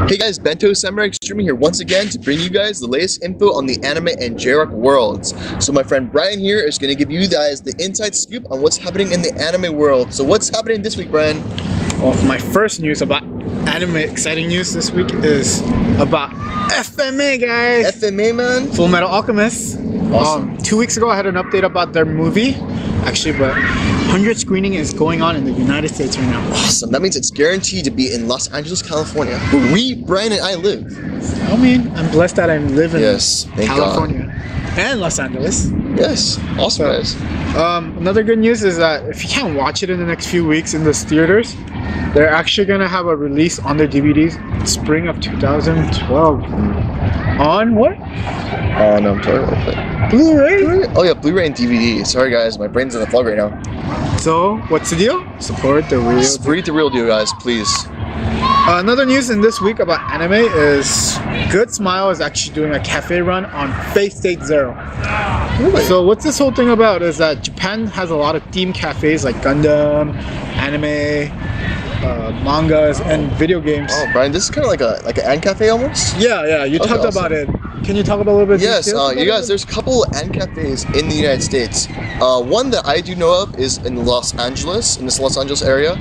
Hey guys, Bento Samurai Xtreme here once again to bring you guys the latest info on the anime and J-Rock worlds. So my friend Brian here is going to give you guys the inside scoop on what's happening in the anime world. So what's happening this week, Brian? Well, my first news about anime, exciting news this week is about FMA, guys. FMA, man? Full Metal Alchemist. Awesome. 2 weeks ago I had an update about their movie, actually, but 100 screening is going on in the United States right now. Awesome. That means it's guaranteed to be in Los Angeles, California, where we, Brian and I live. I mean, I'm blessed that I live in thank California and Los Angeles. Yes, awesome, guys. Another good news is that if you can't watch it in the next few weeks in the theaters, they're actually gonna have a release on their DVDs spring of 2012. On what? No, I'm talking about Blu-ray? Oh yeah, Blu-ray and DVD. Sorry guys, my brain's in the fog right now. So, what's the deal? Support the real Support the real deal, guys, please. Another news in this week about anime is Good Smile is actually doing a cafe run on Fate State Zero. Really? So what's this whole thing about is that Japan has a lot of theme cafes like Gundam, anime, mangas, and video games. Oh, Brian, this is kind of like an ant cafe almost? Yeah, you talked awesome. about it. Can you talk about a little bit? Yes, you guys, there's a couple ant cafes in the United States. One that I do know of is in Los Angeles, in this Los Angeles area.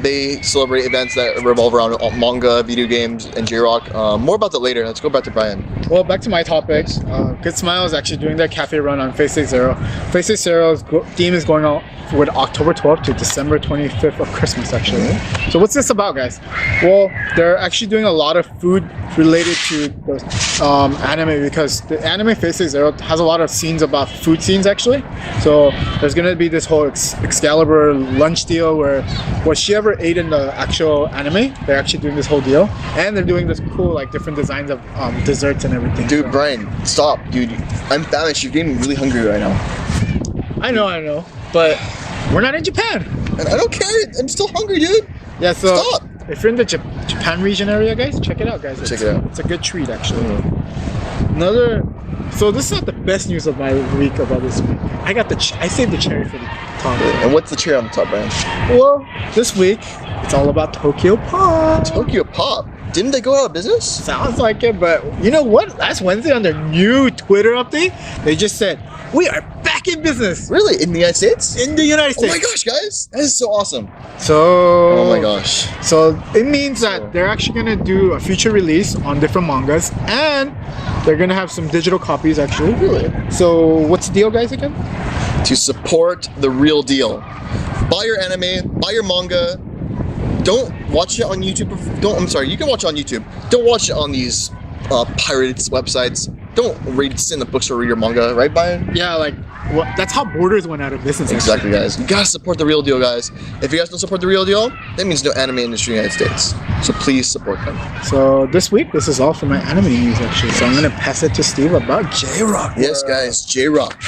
They celebrate events that revolve around manga, video games, and J-Rock. More about that later. Let's go back to Brian. Well, back to my topic. Good Smile is actually doing their cafe run on Fate State Zero. Fate State Zero's theme is going on with October 12th to December 25th of Christmas, actually. Mm-hmm. So what's this about, guys? Well, they're actually doing a lot of food related to the anime, because the anime Fate State Zero has a lot of scenes about food scenes, actually. So there's gonna be this whole Excalibur lunch deal where what she ever ate in the actual anime, they're actually doing this whole deal, and they're doing this cool like different designs of desserts and everything. Dude, so. Brian, stop, dude. I'm famished. You're getting really hungry right now. I know, but we're not in Japan. And I don't care. I'm still hungry, dude. Yeah, so Stop. if you're in the Japan region area, guys, check it out, guys. Check it out. It's a good treat, actually. So this is not the best news of my week about this week. I saved the cherry for the top. And what's the cherry on the top, Brian? Well, this week it's all about TOKYOPOP. TOKYOPOP. Didn't they go out of business? Sounds like it, but you know what? Last Wednesday on their new Twitter update, they just said, we are back in business. Really? In the United States? In the United States. Oh my gosh, guys. That is so awesome. So... Oh my gosh. So it means that they're actually going to do a future release on different mangas, and they're going to have some digital copies, actually. Really? So what's the deal, guys, again? To support the real deal. Buy your anime, buy your manga. Don't watch it on YouTube. You can watch it on YouTube. Don't watch it on these pirated websites. Don't sit in the bookstore or read your manga, right, Brian? Yeah, that's how Borders went out of business. Exactly, guys. You gotta support the real deal, guys. If you guys don't support the real deal, that means no anime industry in the United States. So please support them. So this week, this is all for my anime news, actually. So I'm gonna pass it to Steve about J-Rock. Yes, guys, J-Rock.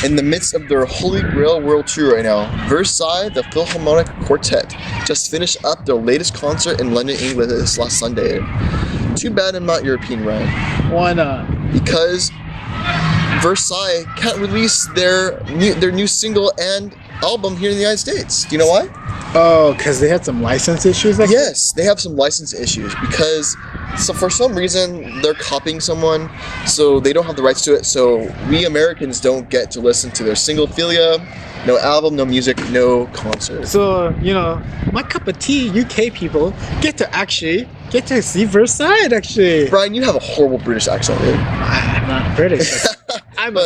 In the midst of their Holy Grail World Tour right now, Versailles, the Philharmonic Quartet, just finished up their latest concert in London, England this last Sunday. Too bad I'm not European, Ryan. Why not? Because Versailles can't release their new single and album here in the United States. Do you know why? Oh, because they had some license issues? Yes, they have some license issues because for some reason they're copying someone, so they don't have the rights to it, so we Americans don't get to listen to their single Philia, no album, no music, no concert. So, my cup of tea, UK people get to see Versailles, actually. Brian, you have a horrible British accent, dude. I'm not British. I'm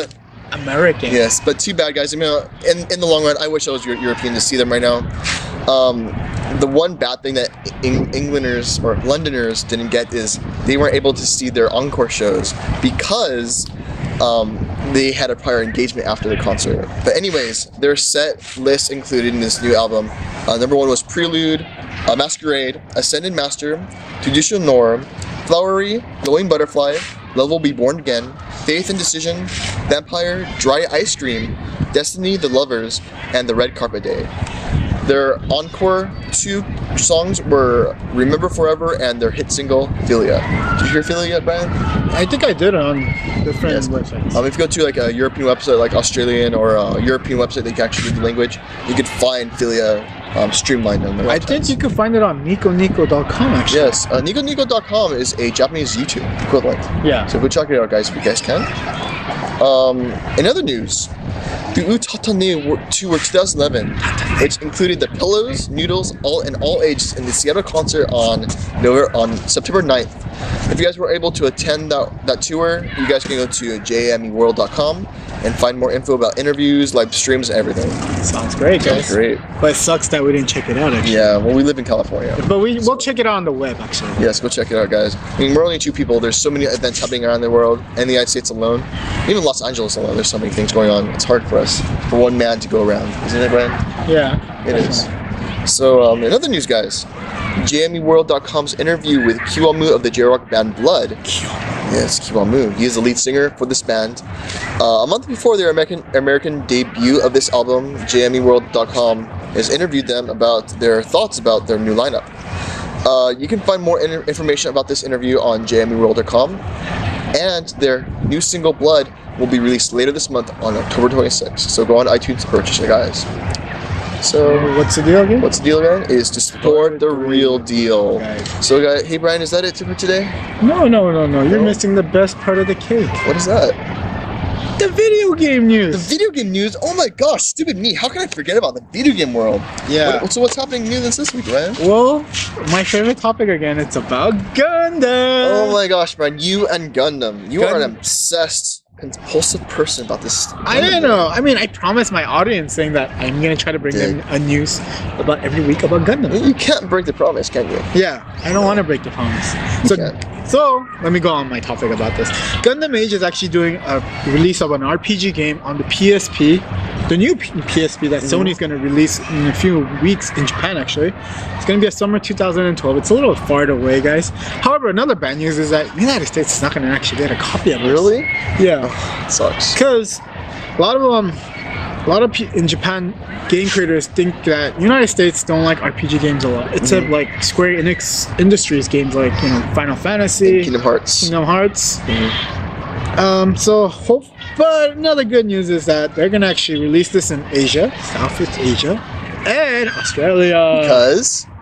American. Yes, but too bad, guys. I mean, in the long run, I wish I was European to see them right now. The one bad thing that Englanders or Londoners didn't get is they weren't able to see their encore shows because they had a prior engagement after the concert. But anyways, their set list included in this new album. Number 1 was Prelude, Masquerade, Ascended Master, Judicial Norm, Flowery, Glowing Butterfly, Love Will Be Born Again, Faith and Decision, Vampire, Dry Ice Cream, Destiny, The Lovers, and The Red Carpet Day. Their encore 2 songs were Remember Forever and their hit single, Philia. Did you hear Philia yet, Brian? I think I did on different websites. If you go to like a European website, like Australian or a European website that you can actually read the language, you could find Philia streamlined on their website. I think you can find it on nikonico.com actually. Yes, nikonico.com is a Japanese YouTube equivalent. Yeah. So go check it out, guys, if you guys can. In other news, the Utatane Tour 2011, which included the Pillows, Noodles, all ages in the Seattle concert on September 9th. If you guys were able to attend that tour, you guys can go to jmeworld.com and find more info about interviews, live streams, and everything. Sounds great, guys. Sounds great. But it sucks that we didn't check it out, actually. Yeah, well, we live in California. But we'll check it out on the web, actually. Yes, go check it out, guys. I mean, we're only 2 people. There's so many events happening around the world, and the United States alone. Even Los Angeles alone, there's so many things going on. It's hard for us, for one man to go around. Isn't it, Brian? Yeah. It is. So, in other news, guys, JMEworld.com's interview with Kiwamu of the J-Rock band Blood. Yes, Kiwamu. He is the lead singer for this band. A month before their American debut of this album, JMEworld.com has interviewed them about their thoughts about their new lineup. You can find more information about this interview on JMEworld.com, and their new single Blood will be released later this month on October 26th. So go on iTunes to purchase it, guys. So what's the deal again? What's the deal again? Is to support the real deal. So, guys, hey Brian, is that it for today? No. You're missing the best part of the cake. What is that? The video game news. The video game news? Oh my gosh, stupid me. How can I forget about the video game world? Yeah. So what's happening new this week, Brian? Well, my favorite topic again, it's about Gundam. Oh my gosh, Brian, you and Gundam. You are an obsessed, compulsive person about this. I don't know. I mean, I promised my audience saying that I'm going to try to bring them a news about every week about Gundam. You can't break the promise, can you? Yeah, I don't want to break the promise. So let me go on my topic about this. Gundam Age is actually doing a release of an RPG game on the PSP, the new PSP that Sony is going to release in a few weeks in Japan. Actually, it's going to be a summer 2012. It's a little far away, guys. However, another bad news is that the United States is not going to actually get a copy of it. Really? Yeah. It sucks. Because a lot of in Japan, game creators think that United States don't like RPG games a lot. Except like Square Enix Industries games like Final Fantasy, and Kingdom Hearts. But another good news is that they're gonna actually release this in Asia, Southeast Asia, and Australia.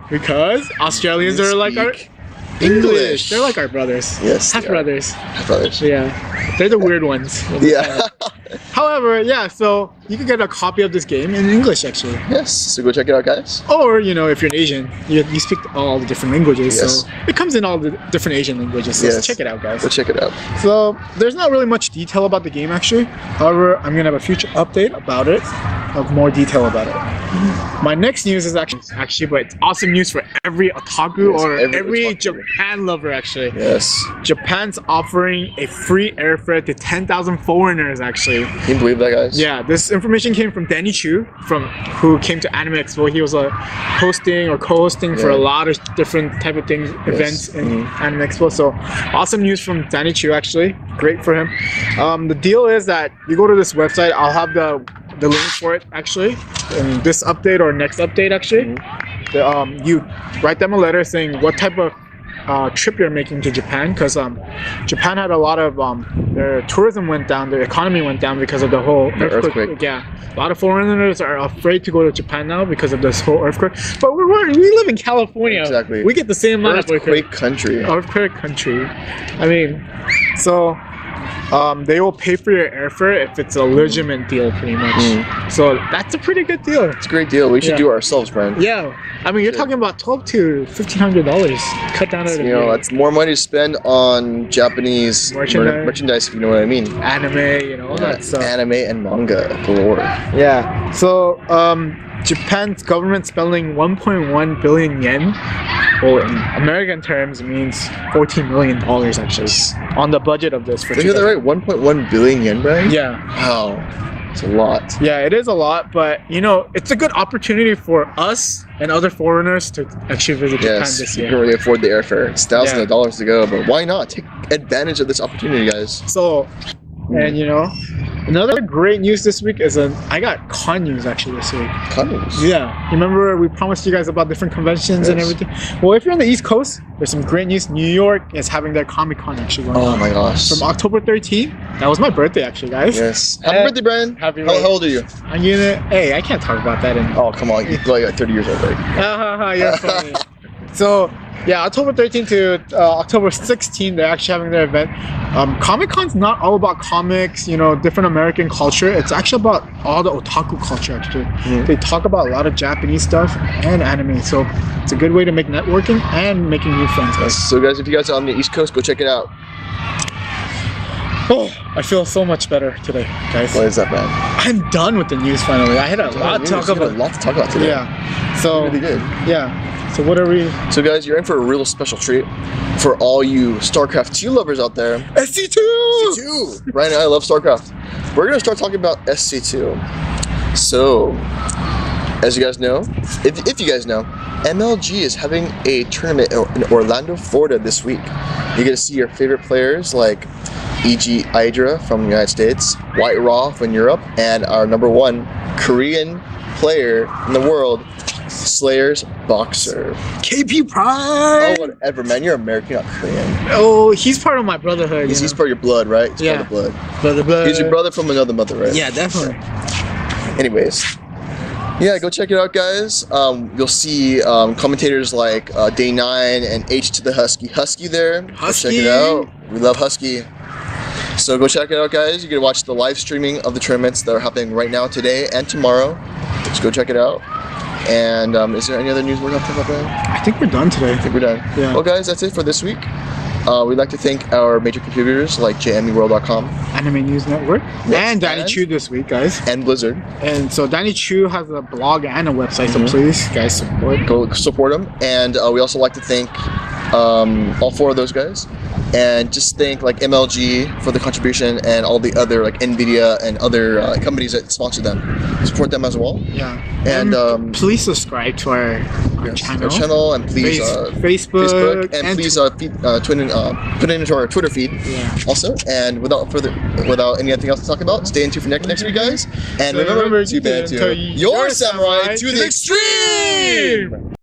Because Australians are like our English. They're like our brothers. Yes. Half brothers. Yeah. They're the weird ones. Yeah. However, so you can get a copy of this game in English actually. Yes. So go check it out, guys. Or if you're an Asian, you speak all the different languages. Yes. So it comes in all the different Asian languages. So check it out, guys. Go check it out. So there's not really much detail about the game actually. However, I'm gonna have a future update about it, of more detail about it. My next news is actually, but it's awesome news for every otaku or every Japan lover actually. Yes. Japan's offering a free airfare to 10,000 foreigners actually. Can you believe that, guys? Yeah, this information came from Danny Chu, who came to Anime Expo. He was hosting or co-hosting for a lot of different type of things, events in Anime Expo. So awesome news from Danny Chu actually. Great for him. The deal is that you go to this website. I'll have the link for it actually in this update or next update actually. You write them a letter saying what type of trip you're making to Japan, because Japan had a lot of their tourism went down, their economy went down because of the whole earthquake. Yeah, a lot of foreigners are afraid to go to Japan now because of this whole earthquake. But we live in California. Exactly. We get the same amount of earthquake country. Earthquake country. I mean, so. They will pay for your airfare if it's a legitimate deal, pretty much. So that's a pretty good deal. It's a great deal. We should do it ourselves, Brian. Yeah, I mean, you're talking about $1,200 to $1,500. Cut down at that's more money to spend on Japanese merchandise, if you know what I mean. Anime, all that stuff. Anime and manga galore. Yeah. So, Japan's government spending 1.1 billion yen. Well, in American terms, it means $14 million actually on the budget of this. Did you hear that right? 1.1 billion yen, Brian? Yeah. Wow. It's a lot. Yeah, it is a lot, but it's a good opportunity for us and other foreigners to actually visit Japan this year. You can really afford the airfare. It's thousands of dollars to go, but why not? Take advantage of this opportunity, guys. So, And you know, another great news this week is I got con news actually this week. Con news? Yeah. You remember we promised you guys about different conventions and everything? Well, if you're on the East Coast, there's some great news. New York is having their Comic-Con actually going on. Oh my gosh. From October 13th. That was my birthday actually, guys. Yes. Happy birthday, Brian. Happy How birthday. old are you? Hey, I can't talk about that anymore. Oh, come on. You're like 30 years old, right? You're funny. So, yeah, October 13th to October 16th, they're actually having their event. Comic-Con's not all about comics, you know, different American culture. It's actually about all the otaku culture, actually. They talk about a lot of Japanese stuff and anime. So, it's a good way to make networking and making new friends, guys. So, guys, if you guys are on the East Coast, go check it out. Oh, I feel so much better today, guys. Why is that, man? I'm done with the news finally. I had a lot to talk about. A lot to talk about today. Yeah. So, really good. Yeah. So what are we? So guys, you're in for a real special treat for all you StarCraft 2 lovers out there. SC2! SC2! Right now, I love StarCraft. We're gonna start talking about SC2. So, as you guys know, if you guys know, MLG is having a tournament in Orlando, Florida this week. You're gonna see your favorite players like E.G. Hydra from the United States, White Raw from Europe, and our #1 Korean player in the world, Slayer's Boxer. KP Pride! Oh, whatever, man. You're American, not Korean. Oh, he's part of my brotherhood. He's part of your blood, right? He's part of blood. Blood. He's your brother from another mother, right? Yeah, definitely. Anyways. Yeah, go check it out, guys. You'll see commentators like Day9 and H to the Husky there. Husky! Go check it out. We love Husky. So go check it out, guys. You can watch the live streaming of the tournaments that are happening right now, today and tomorrow. Just go check it out. And is there any other news we're going to talk about? I think we're done today. I think we're done. Yeah. Well, guys, that's it for this week. We'd like to thank our major contributors like jmeworld.com, Anime News Network, and Danny Chu this week, guys. And Blizzard. And so Danny Chu has a blog and a website, so please, guys, support. Go support them. And we also like to thank all 4 of those guys. And just thank like MLG for the contribution and all the other like NVIDIA and other companies that sponsor them. Support them as well. Yeah. And please subscribe to our channel. Our channel, and please Facebook and please put it into our Twitter feed. Yeah. Also, and without anything else to talk about, stay tuned for next week, guys. And So remember to Bento your samurai to the extreme.